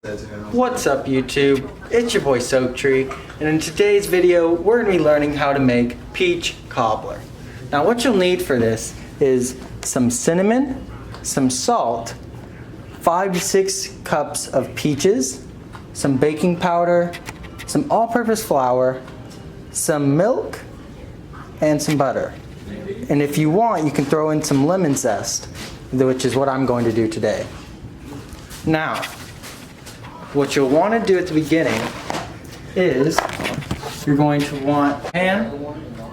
What's up YouTube? It's your boy Soaptree, and in today's video we're going to be learning how to make peach cobbler. Now what you'll need for this is some cinnamon, some salt, 5 to 6 cups of peaches, some baking powder, some all-purpose flour, some milk, and some butter. And if you want, you can throw in some lemon zest, which is what I'm going to do today. Now, what you'll want to do at the beginning is you're going to want a pan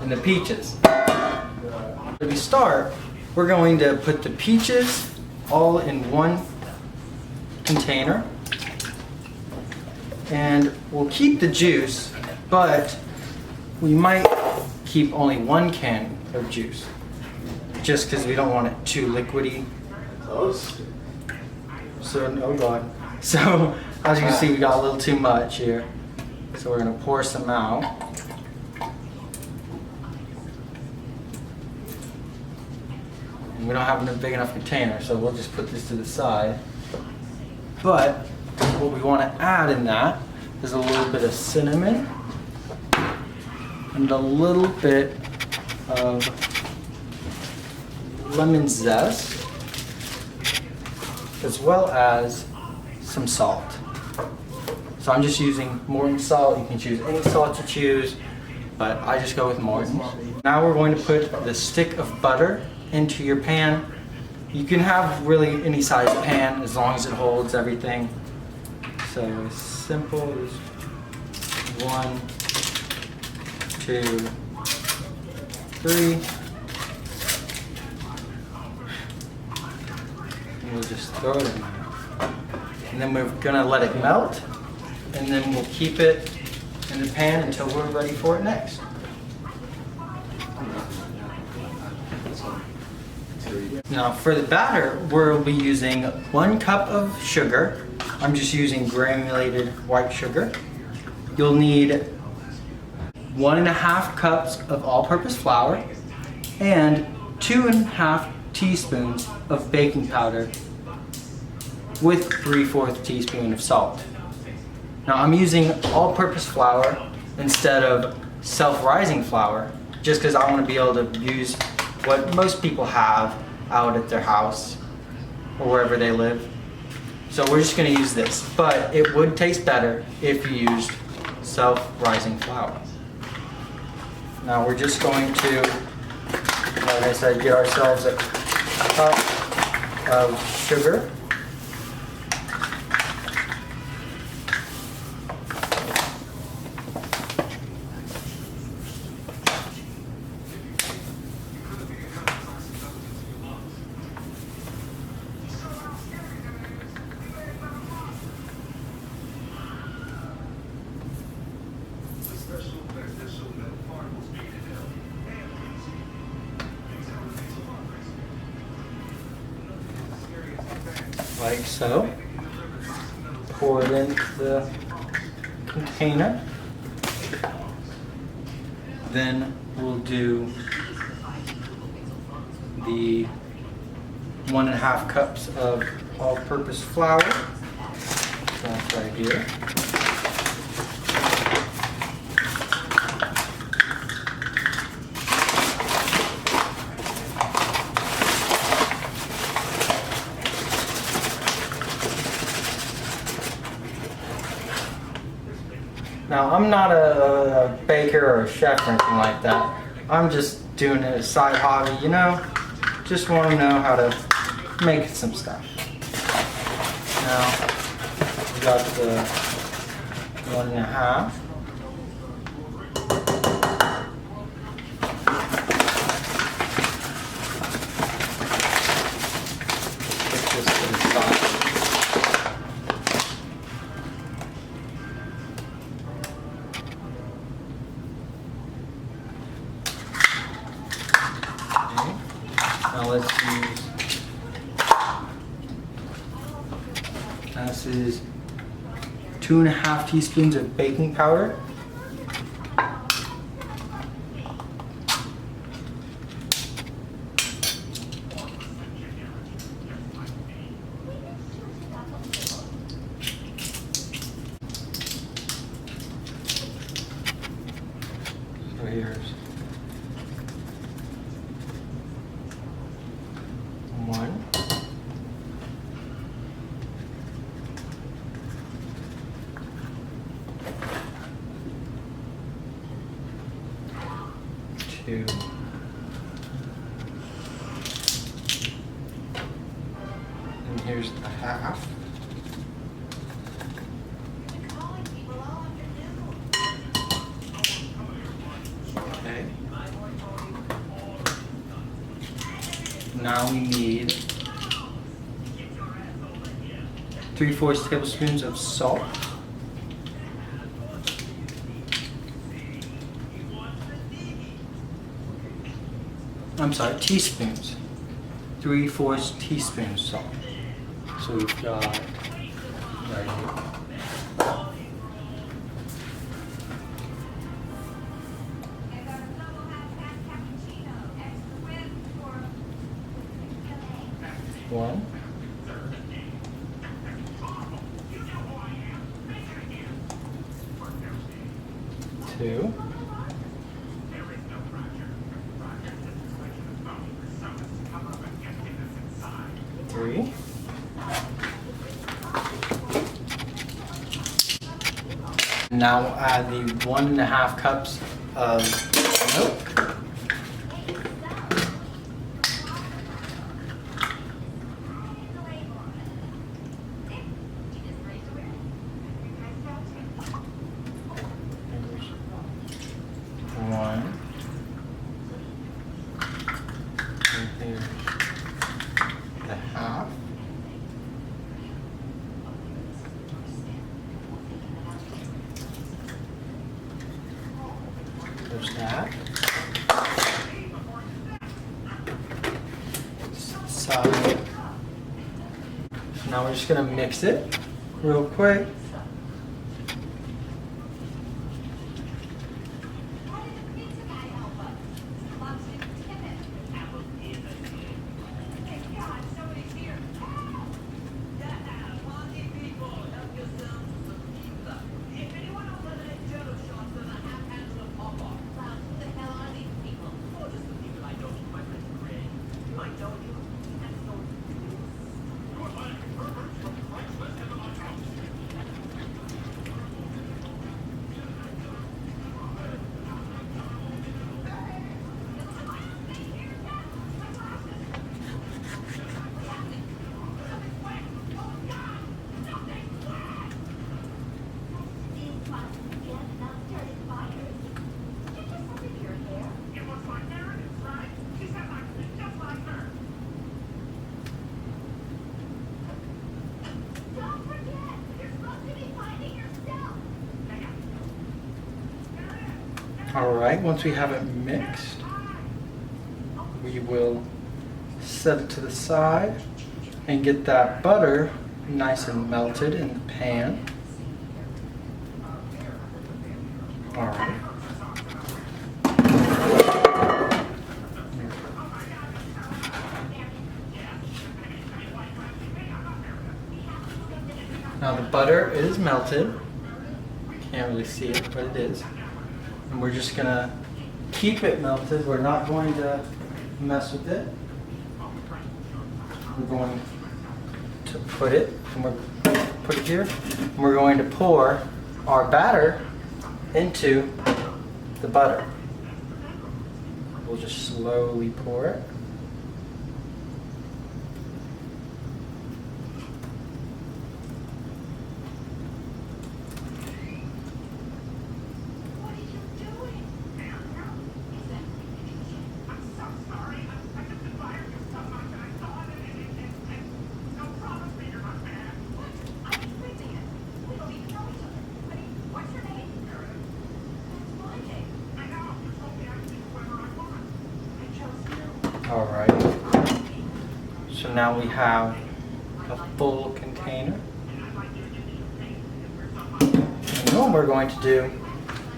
and the peaches. To we start, we're going to put the peaches all in one container, and we'll keep the juice, but we might keep only 1 can of juice just because we don't want it too liquidy. So, oh god. So, as you can see, we got a little too much here. So we're going to pour some out. And we don't have a big enough container, so we'll just put this to the side. But what we want to add in that is a little bit of cinnamon and a little bit of lemon zest, as well as some salt. So I'm just using Morton's salt. You can choose any salt you choose, but I just go with Morton's. Now we're going to put the stick of butter into your pan. You can have really any size pan as long as it holds everything. So as simple as 1, 2, 3. And we'll just throw it in there. And then we're gonna let it melt, and then we'll keep it in the pan until we're ready for it next. Now for the batter, we'll be using 1 cup of sugar. I'm just using granulated white sugar. You'll need 1.5 cups of all-purpose flour and 2.5 teaspoons of baking powder with 3/4 teaspoon of salt. Now I'm using all-purpose flour instead of self-rising flour, just because I want to be able to use what most people have out at their house or wherever they live. So we're just going to use this, but it would taste better if you used self-rising flour. Now we're just going to, like I said, get ourselves a cup of sugar. Like so. Pour it into the container. Then we'll do the 1.5 cups of all-purpose flour. So that's right here. Now, I'm not a baker or a chef or anything like that. I'm just doing it as a side hobby, you know? Just want to know how to make some stuff. Now, we got the 1.5. Put this to the side. Now let's use, this is 2.5 teaspoons of baking powder. here's 1, 2, and here's the half. Okay. Now we need 3/4 tablespoons of salt. I'm sorry, teaspoons. 3/4 teaspoons salt. So we've got right here. One. 2. 3. Now we'll add the 1.5 cups of milk. One. And here's the half. There's that. Side. Now we're just gonna mix it real quick. Alright, once we have it mixed, we will set it to the side and get that butter nice and melted in the pan. Alright. Now the butter is melted. Can't really see it, but it is. And we're just gonna keep it melted. We're not going to mess with it. We're going to put it here. And we're going to pour our batter into the butter. We'll just slowly pour it. Alright, so now we have a full container. And what we're going to do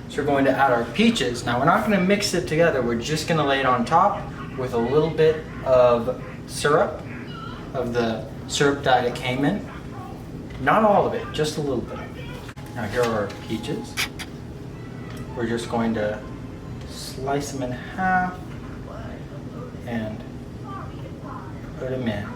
is we're going to add our peaches. Now we're not going to mix it together, we're just going to lay it on top with a little bit of syrup, of the syrup that it came in. Not all of it, just a little bit. Now here are our peaches. We're just going to slice them in half and put them in.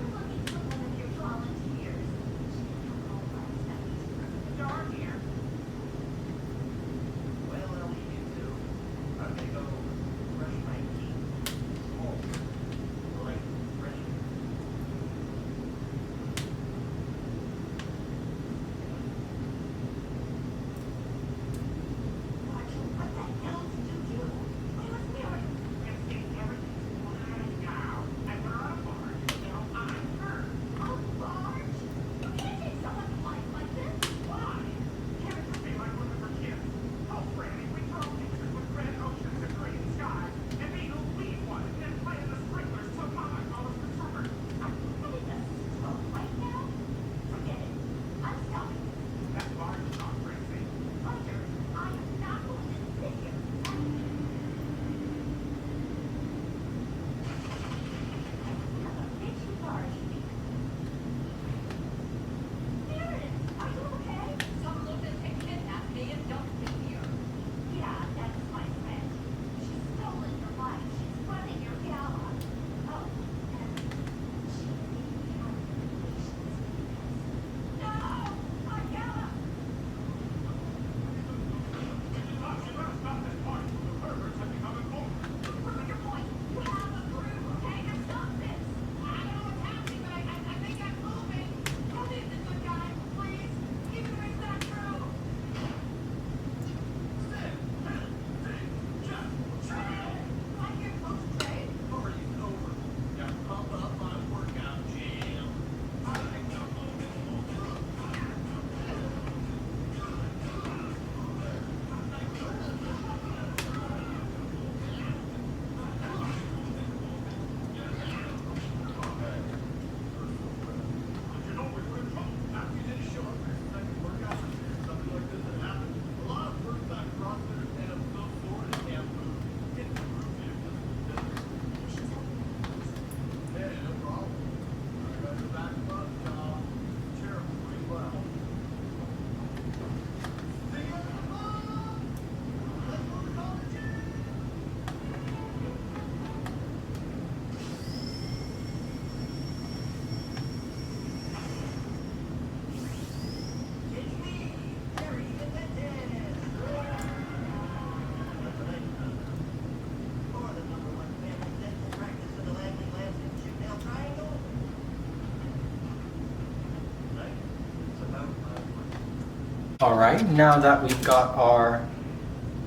Alright, now that we've got our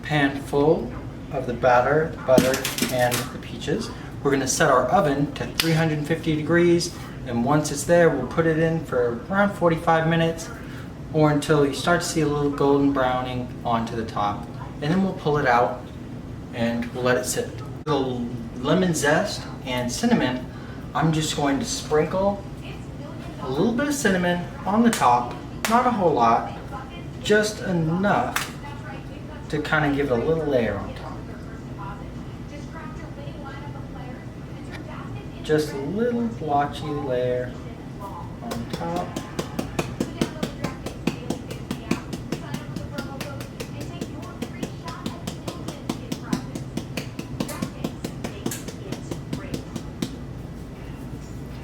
pan full of the batter, butter, and the peaches, we're going to set our oven to 350 degrees, and once it's there, we'll put it in for around 45 minutes or until you start to see a little golden browning onto the top, and then we'll pull it out and we'll let it sit. The lemon zest and cinnamon, I'm just going to sprinkle a little bit of cinnamon on the top, not a whole lot, just enough to kind of give it a little layer on top. Just a little blotchy layer on top.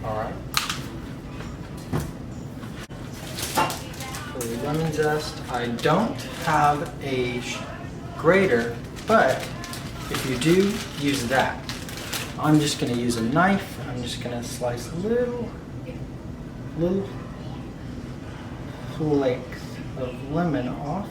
Alright. For the lemon zest, I don't have a grater, but if you do, use that. I'm just going to use a knife. I'm just going to slice little flakes of lemon off.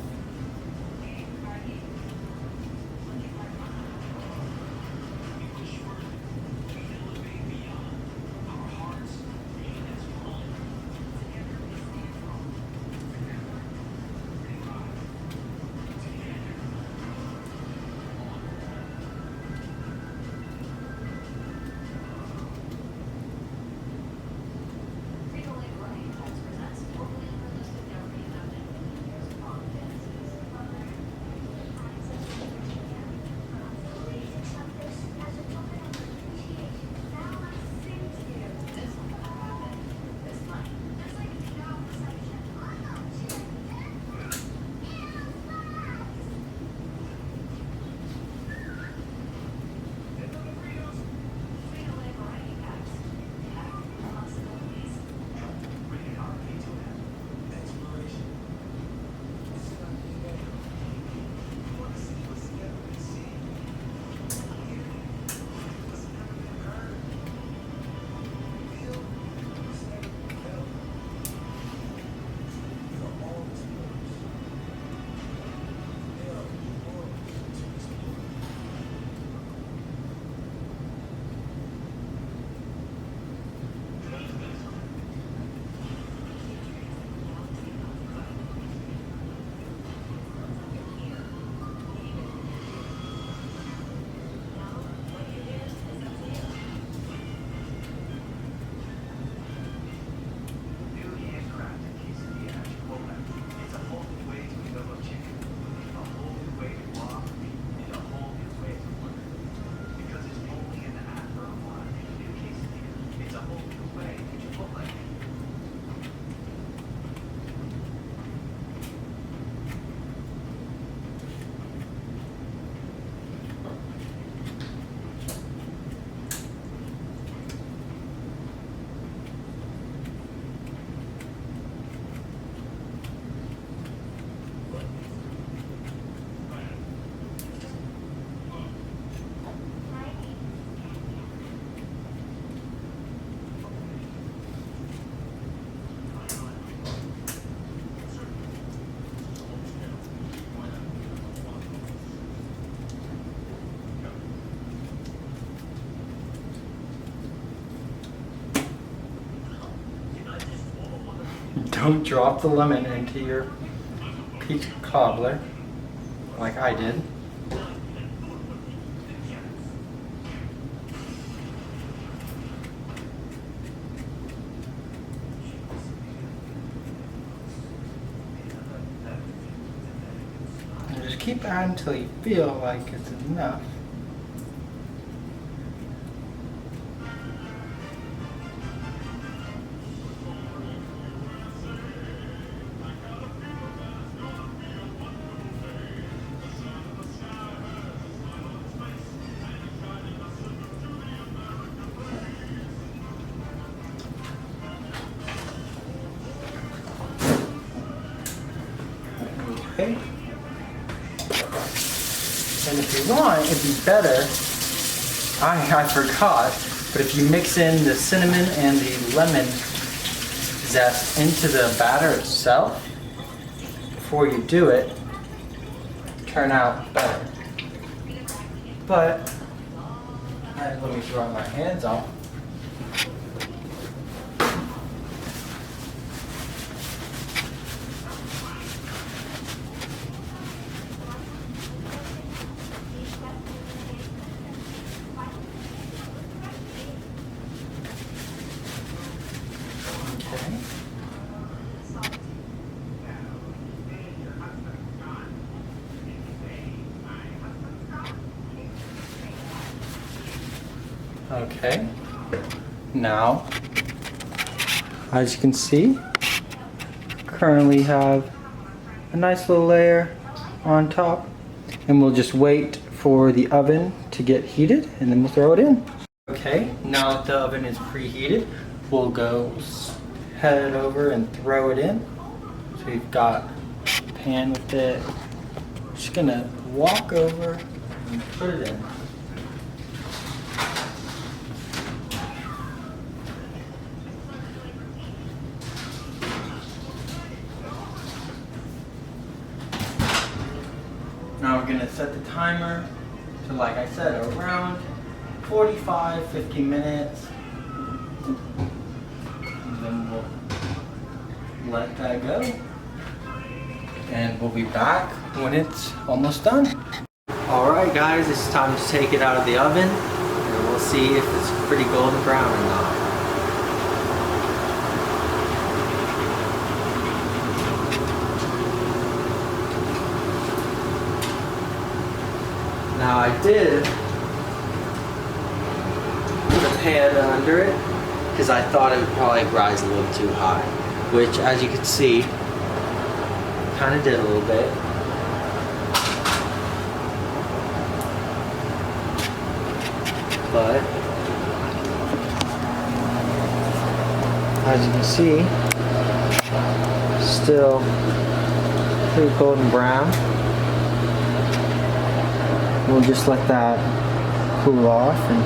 don't drop the lemon into your peach cobbler like I did. And just keep adding until you feel like it's enough. Okay. And if you want, it'd be better, I forgot, but if you mix in the cinnamon and the lemon zest into the batter itself before you do it, turn out better. But, let me dry my hands off. Okay, now, as you can see, currently have a nice little layer on top, and we'll just wait for the oven to get heated and then we'll throw it in. Okay, now that the oven is preheated, we'll go head over and throw it in. So we've got a pan with it. Just gonna walk over and put it in. Now we're gonna set the timer to, like I said, around 45, 50 minutes. And then we'll let that go. And we'll be back when it's almost done. Alright guys, it's time to take it out of the oven. And we'll see if it's pretty golden brown or not. Now I did put a pan under it because I thought it would probably rise a little too high, which as you can see, kind of did a little bit. But as you can see, still pretty golden brown. We'll just let that cool off and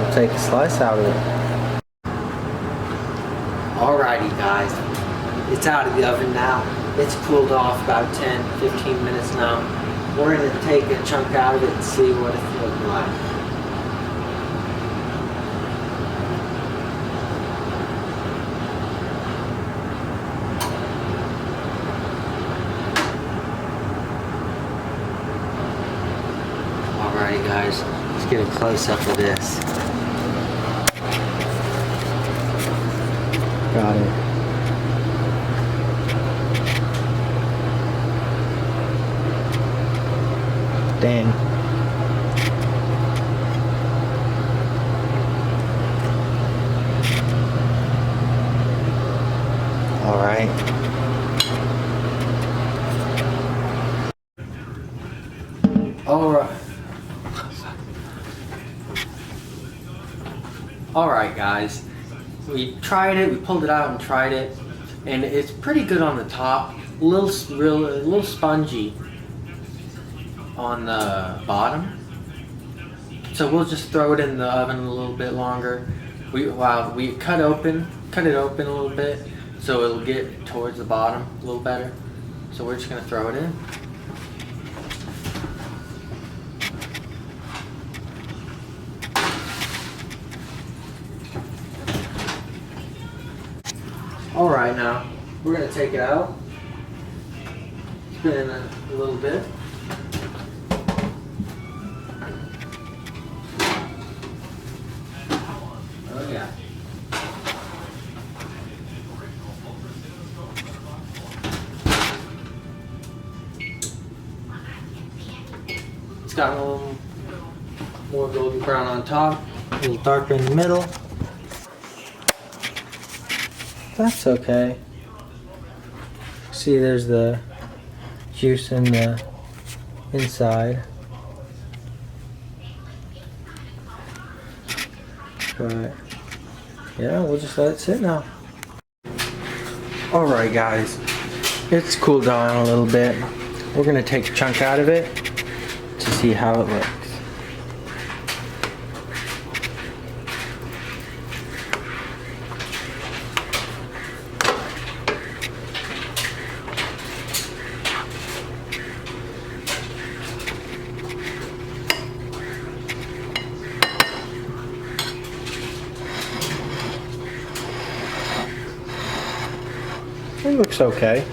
we'll take a slice out of it. Alrighty guys, it's out of the oven now. It's cooled off about 10-15 minutes now. We're going to take a chunk out of it and see what it's looking like. Alrighty guys, let's get a close up of this. Got it. Dang. Alright. Alright guys, we tried it, we pulled it out and tried it, and it's pretty good on the top, a little spongy on the bottom. So we'll just throw it in the oven a little bit longer. We cut it open a little bit so it'll get towards the bottom a little better. So we're just gonna throw it in. Alright, now we're going to take it out, spin it a little bit. Oh yeah. It's got a little more golden brown on top, a little darker in the middle. That's okay. See, there's the juice in the inside. But yeah, we'll just let it sit now. Alright guys, it's cooled down a little bit. We're gonna take a chunk out of it to see how it looks. It looks okay.